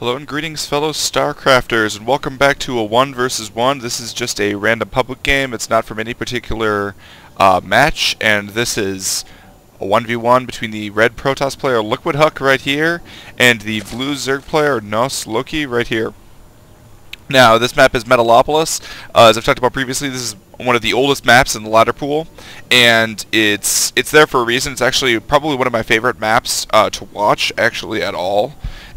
Hello and greetings fellow StarCrafters, and welcome back to a 1 versus 1. This is just a random public game. It's not from any particular match, and this is a 1v1 between the red Protoss player LiquidHuk right here and the blue Zerg player NosLoki right here. Now, this map is Metalopolis. As I've talked about previously, this is one of the oldest maps in the ladder pool, and it's there for a reason. It's actually probably one of my favorite maps to watch, actually, at all.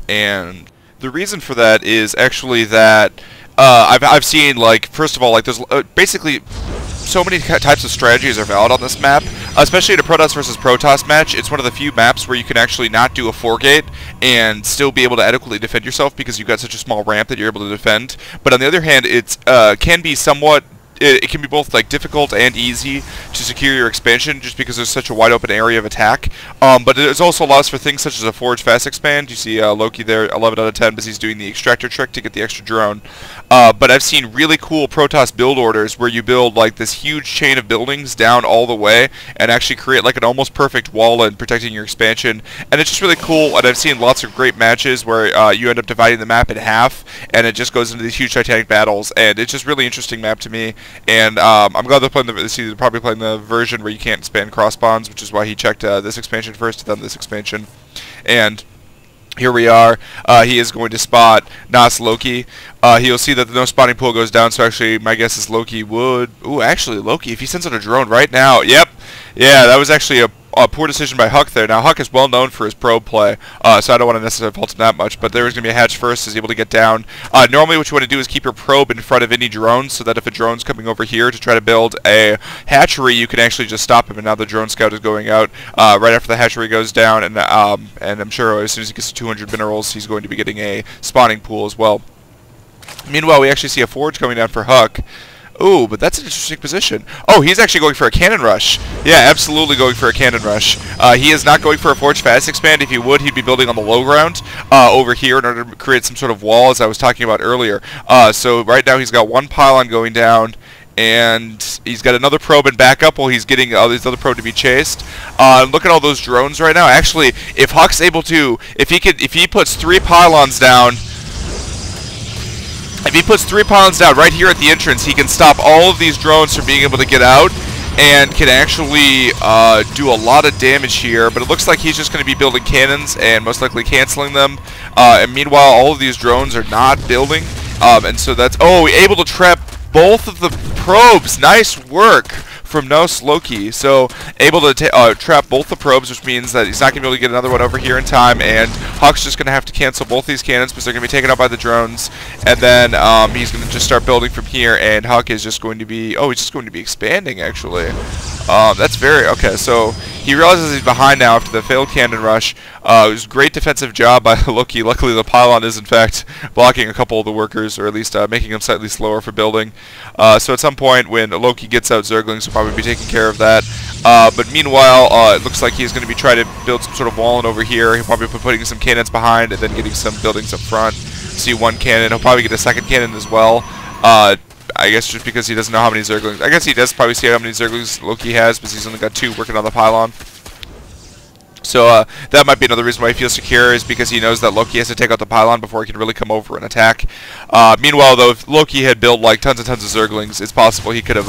And the reason for that is actually that I've seen, like, first of all, like, there's basically so many types of strategies are valid on this map, especially in a Protoss versus Protoss match. It's one of the few maps where you can actually not do a 4-gate and still be able to adequately defend yourself because you've got such a small ramp that you're able to defend. But on the other hand, it can be somewhat... It can be both like difficult and easy to secure your expansion just because there's such a wide open area of attack. But it also allows for things such as a forge fast expand. You see Loki there, 11 out of 10, because he's doing the extractor trick to get the extra drone. But I've seen really cool Protoss build orders where you build like this huge chain of buildings down all the way and actually create like an almost perfect wall and protecting your expansion. And it's just really cool, and I've seen lots of great matches where you end up dividing the map in half and it just goes into these huge titanic battles, and it's just really interesting map to me. And I'm glad they're playing they're probably playing the version where you can't span cross bonds, which is why he checked this expansion first, then this expansion. And here we are. He is going to spot NosLoki. He'll see that the no spawning pool goes down, so actually my guess is Loki would... Ooh, actually, Loki, if he sends out a drone right now... Yep. Yeah, that was actually a poor decision by Huk there. Now, Huk is well known for his probe play, so I don't want to necessarily fault him that much, but there is going to be a hatch first. He's able to get down. Normally what you want to do is keep your probe in front of any drones, so that if a drone's coming over here to try to build a hatchery, you can actually just stop him, and now the drone scout is going out right after the hatchery goes down, and I'm sure as soon as he gets to 200 minerals, he's going to be getting a spawning pool as well. Meanwhile, we actually see a forge coming down for Huk. Ooh, but that's an interesting position. Oh, he's actually going for a cannon rush. Yeah, absolutely going for a cannon rush. He is not going for a forge fast expand. If he would, he'd be building on the low ground over here in order to create some sort of wall, as I was talking about earlier. So right now he's got one pylon going down, and he's got another probe in backup while he's getting his other probe to be chased. Look at all those drones right now. Actually, if Huk's able to, if he puts 3 pylons down. If he puts 3 pylons down right here at the entrance, he can stop all of these drones from being able to get out and can actually do a lot of damage here. But it looks like he's just going to be building cannons and most likely canceling them. And meanwhile, all of these drones are not building. And so that's... Oh, able to trap both of the probes. Nice work from NosLoki. So able to trap both the probes, which means that he's not going to be able to get another one over here in time, and Huk's just going to have to cancel both these cannons because they're going to be taken out by the drones, and then he's going to just start building from here, and Huk is just going to be... Oh, he's just going to be expanding, actually. That's very... Okay, so he realizes he's behind now after the failed cannon rush. It was a great defensive job by Loki. Luckily, the pylon is, in fact, blocking a couple of the workers, or at least making them slightly slower for building. So at some point, when Loki gets out Zerglings, he'll probably be taking care of that. But meanwhile, it looks like he's going to be trying to build some sort of walling over here. He'll probably be putting some cannons behind and then getting some buildings up front. See one cannon. He'll probably get a second cannon as well. I guess just because he doesn't know how many Zerglings... I guess he does probably see how many Zerglings Loki has, because he's only got 2 working on the pylon. So that might be another reason why he feels secure, is because he knows that Loki has to take out the pylon before he can really come over and attack. Meanwhile, though, if Loki had built like tons and tons of Zerglings, it's possible he could have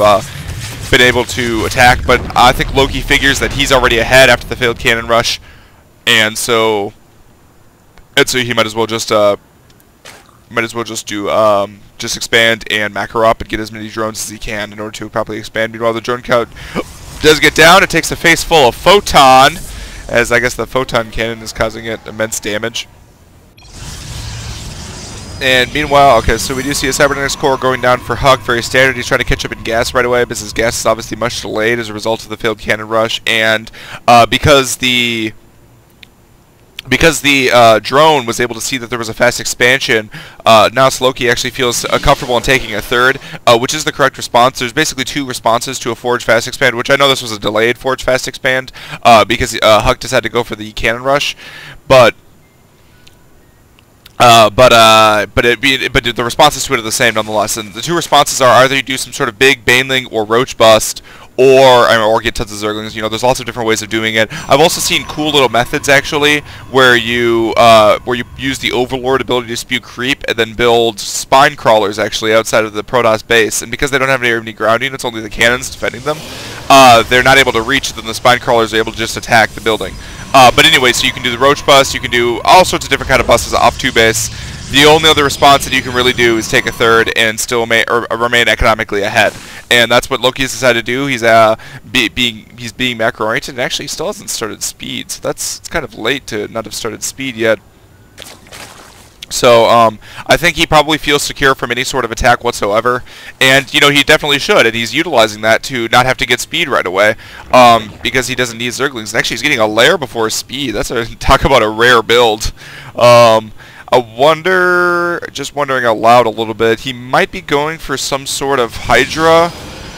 been able to attack. But I think Loki figures that he's already ahead after the failed cannon rush, and so he might as well just just expand and macro up and get as many drones as he can in order to properly expand. Meanwhile, the drone count does get down. It takes a face full of photon, as I guess the photon cannon is causing it immense damage. And meanwhile, okay, so we do see a cybernetics core going down for Huk, very standard. He's trying to catch up in gas right away, because his gas is obviously much delayed as a result of the failed cannon rush, and because the drone was able to see that there was a fast expansion, NosLoki actually feels comfortable in taking a third, which is the correct response. There's basically 2 responses to a forge fast expand, which I know this was a delayed forge fast expand, because Huk just had to go for the cannon rush, but the responses to it are the same nonetheless. And the 2 responses are either you do some sort of big baneling or roach bust, or get tons of Zerglings. You know, there's lots of different ways of doing it. I've also seen cool little methods actually, where you use the Overlord ability to spew creep and then build spine crawlers actually outside of the Protoss base. And because they don't have any grounding, it's only the cannons defending them. They're not able to reach. Then the spine crawlers are able to just attack the building. But anyway, so you can do the roach bust. You can do all sorts of different kind of busts off 2 base. The only other response that you can really do is take a third and still remain economically ahead, and that's what Loki has decided to do. He's being macro oriented, and actually he still hasn't started speed, so it's kind of late to not have started speed yet. So I think he probably feels secure from any sort of attack whatsoever, and you know, he definitely should, and he's utilizing that to not have to get speed right away, because he doesn't need Zerglings. And actually, he's getting a lair before speed. Talk about a rare build. I wonder, just wondering out loud a little bit, he might be going for some sort of Hydra,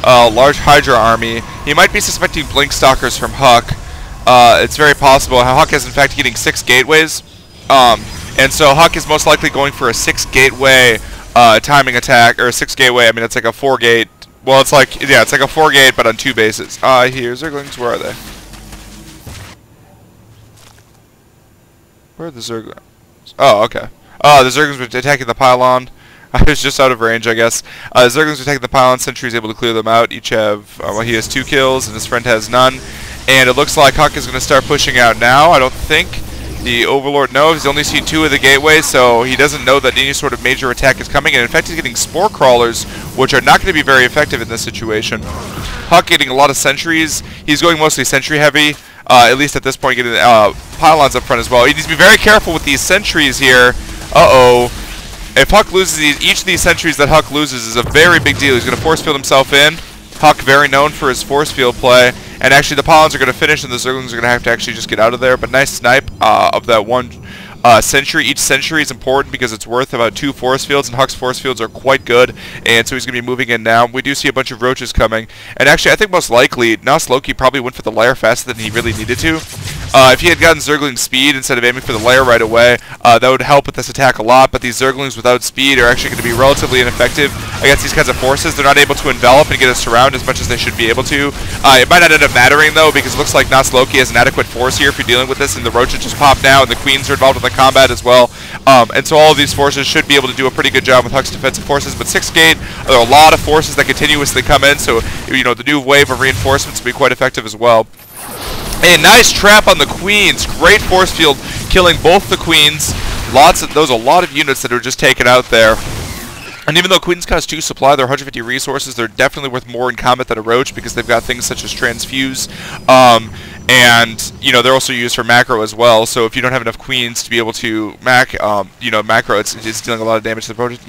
large Hydra army. He might be suspecting Blink Stalkers from Huk. It's very possible. Huk is in fact getting 6 gateways, and so Huk is most likely going for a 6 gateway timing attack, or a 6 gateway. I mean, it's like a 4 gate. Well, it's like, yeah, it's like a 4 gate, but on 2 bases. Here's Zerglings. Where are they? Where are the Zerglings? Oh, okay. Oh, the Zerglings were attacking the pylon. I was just out of range, I guess. The Zerglings were attacking the pylon. Sentry's able to clear them out. Each have, well, he has 2 kills, and his friend has none. And it looks like Huk is going to start pushing out now. I don't think the Overlord knows. He's only seen 2 of the gateways, so he doesn't know that any sort of major attack is coming. And in fact, he's getting Spore Crawlers, which are not going to be very effective in this situation. Huk getting a lot of sentries. He's going mostly sentry heavy. At least at this point, getting pylons up front as well. He needs to be very careful with these sentries here. Uh-oh. If Huk loses each of these sentries that Huk loses is a very big deal. He's going to force field himself in. Huk, very known for his force field play. And actually, the pylons are going to finish, and the Zerglings are going to have to actually just get out of there. But nice snipe of that one sentry. Each sentry is important because it's worth about 2 force fields, and Huk's force fields are quite good, and so he's going to be moving in now. We do see a bunch of roaches coming, and actually I think most likely NosLoki probably went for the lair faster than he really needed to. If he had gotten Zergling speed instead of aiming for the lair right away, that would help with this attack a lot, but these Zerglings without speed are actually going to be relatively ineffective against these kinds of forces. They're not able to envelop and get a surround as much as they should be able to. It might not end up mattering, though, because it looks like NosLoki has an adequate force here if you're dealing with this, and the roaches just pop now, and the queens are involved in the combat as well. And so all of these forces should be able to do a pretty good job with Huk's defensive forces, but 6 gate, there are a lot of forces that continuously come in, so you know, the new wave of reinforcements will be quite effective as well. A nice trap on the queens. Great force field, killing both the queens. Those are a lot of units that are just taken out there. And even though queens cost 2 supply, they're 150 resources. They're definitely worth more in combat than a roach because they've got things such as transfuse. And you know, they're also used for macro as well. So if you don't have enough queens to be able to macro, it's dealing a lot of damage to the project.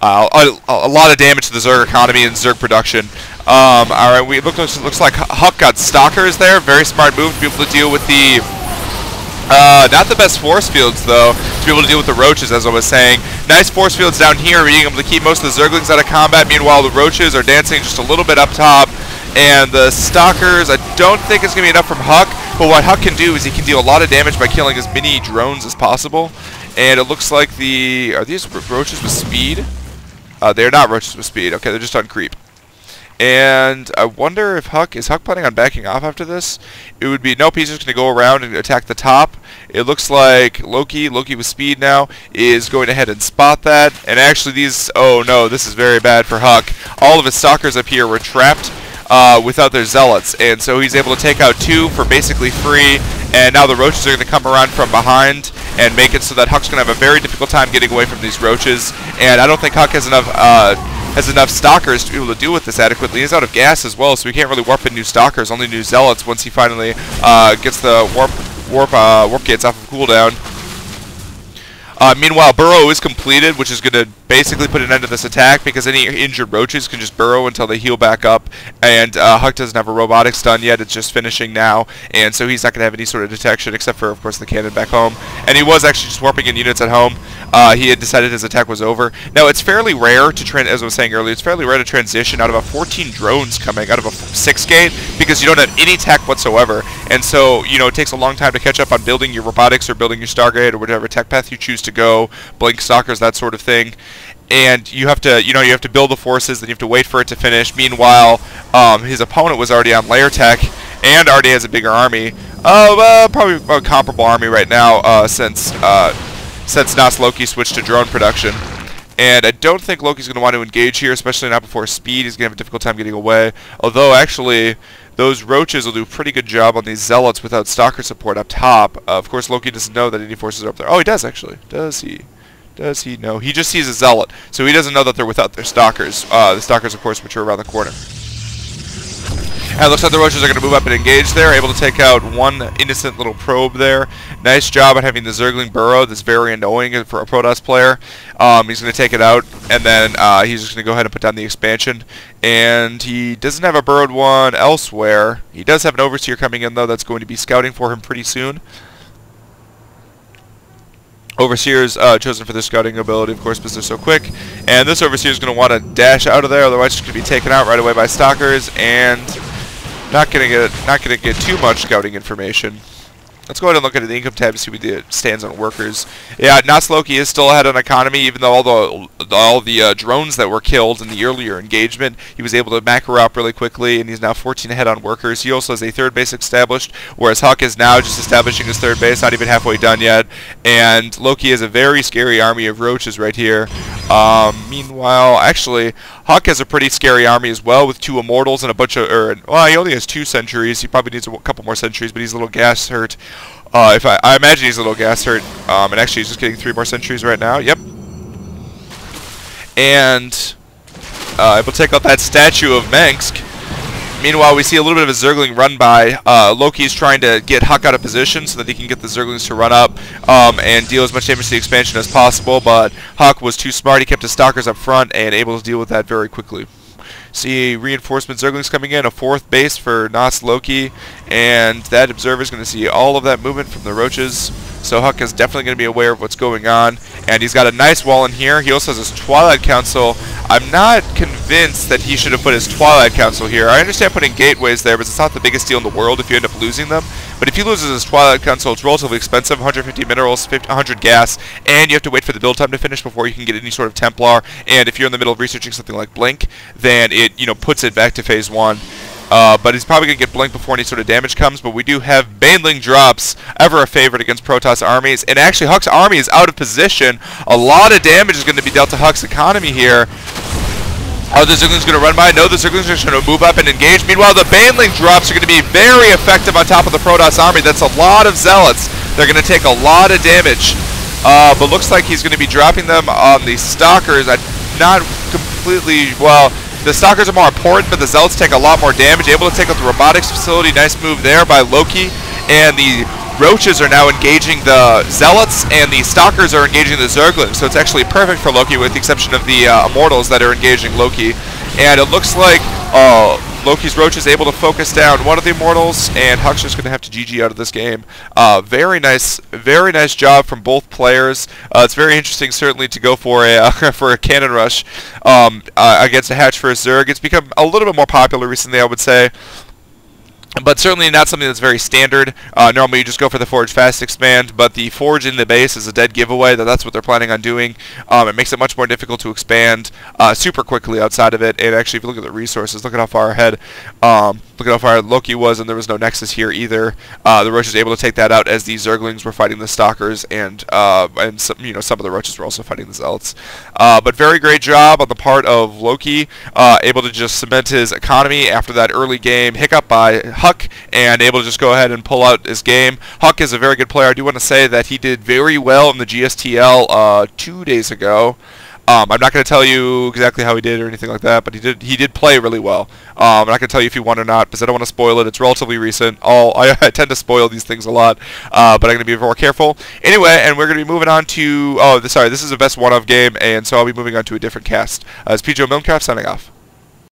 A lot of damage to the Zerg economy and Zerg production. All right, looks like Huk got stalkers there. Very smart move to be able to deal with the. Not the best force fields, though, to be able to deal with the roaches, as I was saying. Nice force fields down here, being able to keep most of the Zerglings out of combat. Meanwhile, the roaches are dancing just a little bit up top. And the stalkers, I don't think it's going to be enough from Huk. But what Huk can do is he can deal a lot of damage by killing as many drones as possible. And it looks like are these roaches with speed? They're not roaches with speed. Okay, they're just on creep. And I wonder if is Huk planning on backing off after this? It would be, nope, he's just going to go around and attack the top. It looks like Loki with speed now, is going ahead and spot that. And actually oh no, this is very bad for Huk. All of his stalkers up here were trapped without their zealots. And so he's able to take out 2 for basically free. And now the roaches are going to come around from behind and make it so that Huk's going to have a very difficult time getting away from these roaches. And I don't think Huk has enough stalkers to be able to deal with this adequately. He's out of gas as well, so he can't really warp in new stalkers, only new zealots once he finally gets the warp gates off of cooldown. Meanwhile, burrow is completed, which is going to basically put an end to this attack because any injured roaches can just burrow until they heal back up. And Huk doesn't have a robotics done yet; it's just finishing now, and so he's not going to have any sort of detection except for, of course, the cannon back home. And he was actually just warping in units at home. He had decided his attack was over. Now, it's fairly rare to as I was saying earlier, it's fairly rare to transition out of a 14 drones coming out of a 6 gate because you don't have any tech whatsoever. And so, you know, it takes a long time to catch up on building your robotics or building your Stargate or whatever tech path you choose to to go, blink stalkers, that sort of thing. And you have to build the forces, then you have to wait for it to finish. Meanwhile, his opponent was already on layer tech and already has a bigger army. Probably a comparable army right now, since NosLoki switched to drone production. And I don't think Loki's going to want to engage here, especially not before speed. He's going to have a difficult time getting away. Although, actually, those roaches will do a pretty good job on these zealots without stalker support up top. Of course, Loki doesn't know that any forces are up there. Oh, he does, actually. Does he? Does he? No. He just sees a zealot, so he doesn't know that they're without their stalkers. The stalkers, of course, mature around the corner. And it looks like the roaches are going to move up and engage there, able to take out one innocent little probe there. Nice job at having the Zergling burrow. That's very annoying for a Protoss player. He's going to take it out, and then he's just going to go ahead and put down the expansion. And he doesn't have a burrowed one elsewhere. He does have an Overseer coming in, though, that's going to be scouting for him pretty soon. Overseer is chosen for their scouting ability, of course, because they're so quick. And this Overseer is going to want to dash out of there, otherwise he's going to be taken out right away by stalkers, and not going to get too much scouting information. Let's go ahead and look at the income tab to see what it stands on workers. Yeah, NosLoki is still ahead on economy, even though all the drones that were killed in the earlier engagement, he was able to macro up really quickly, and he's now 14 ahead on workers. He also has a third base established, whereas Huk is now just establishing his third base, not even halfway done yet. And Loki has a very scary army of roaches right here. Meanwhile, actually, Huk has a pretty scary army as well, with 2 immortals and a bunch of, well, he only has 2 sentries. He probably needs a couple more sentries, but he's a little gas hurt. I imagine he's a little gas hurt, and actually he's just getting 3 more sentries right now. Yep. And able to take out that statue of Mengsk. Meanwhile, we see a little bit of a Zergling run by. Loki's trying to get Huk out of position so that he can get the Zerglings to run up and deal as much damage to the expansion as possible, but Huk was too smart. He kept his stalkers up front and able to deal with that very quickly. See reinforcement Zerglings coming in, a 4th base for NosLoki, and that observer is going to see all of that movement from the roaches. So Huk is definitely going to be aware of what's going on, and he's got a nice wall in here. He also has his Twilight Council. I'm not convinced that he should have put his Twilight Council here. I understand putting gateways there, but it's not the biggest deal in the world if you end up losing them. But if he loses his Twilight Council, it's relatively expensive, 150 minerals, 100 gas, and you have to wait for the build time to finish before you can get any sort of Templar. And if you're in the middle of researching something like Blink, then it puts it back to phase 1. But he's probably going to get Blink before any sort of damage comes, but we do have Baneling drops, ever a favorite against Protoss armies, and actually Huk's army is out of position. A lot of damage is going to be dealt to Huk's economy here. Are the Zerglings going to run by? No, the Zerglings are just going to move up and engage. Meanwhile, the Baneling drops are going to be very effective on top of the Protoss army. That's a lot of Zealots. They're going to take a lot of damage. But looks like he's going to be dropping them on the Stalkers. Not completely, well, the Stalkers are more important, but the Zealots take a lot more damage. Able to take out the robotics facility. Nice move there by Loki. And the Roaches are now engaging the Zealots, and the Stalkers are engaging the Zerglings. So it's actually perfect for Loki, with the exception of the Immortals that are engaging Loki. And it looks like Loki's Roach is able to focus down one of the Immortals, and Huk's just going to have to GG out of this game. Very nice job from both players. It's very interesting, certainly, to go for a for a cannon rush against a hatch for a Zerg. It's become a little bit more popular recently, I would say, but certainly not something that's very standard. Normally you just go for the Forge Fast Expand, but the Forge in the base is a dead giveaway. That's what they're planning on doing. It makes it much more difficult to expand super quickly outside of it. And actually, if you look at the resources, look at how far ahead, look at how far Loki was, and there was no Nexus here either. The Roach was able to take that out as the Zerglings were fighting the Stalkers, and some, some of the Roaches were also fighting the Zealots. But very great job on the part of Loki, able to just cement his economy after that early game hiccup by Huk, and able to just go ahead and pull out his game. Huk is a very good player. I do want to say that he did very well in the GSTL 2 days ago. I'm not going to tell you exactly how he did or anything like that, but he did play really well. I'm not going to tell you if he won or not, because I don't want to spoil it. It's relatively recent. I tend to spoil these things a lot, but I'm going to be more careful. Anyway, and we're going to be moving on to... this is a best one-of game, and so I'll be moving on to a different cast. It's PJ Milncraft signing off.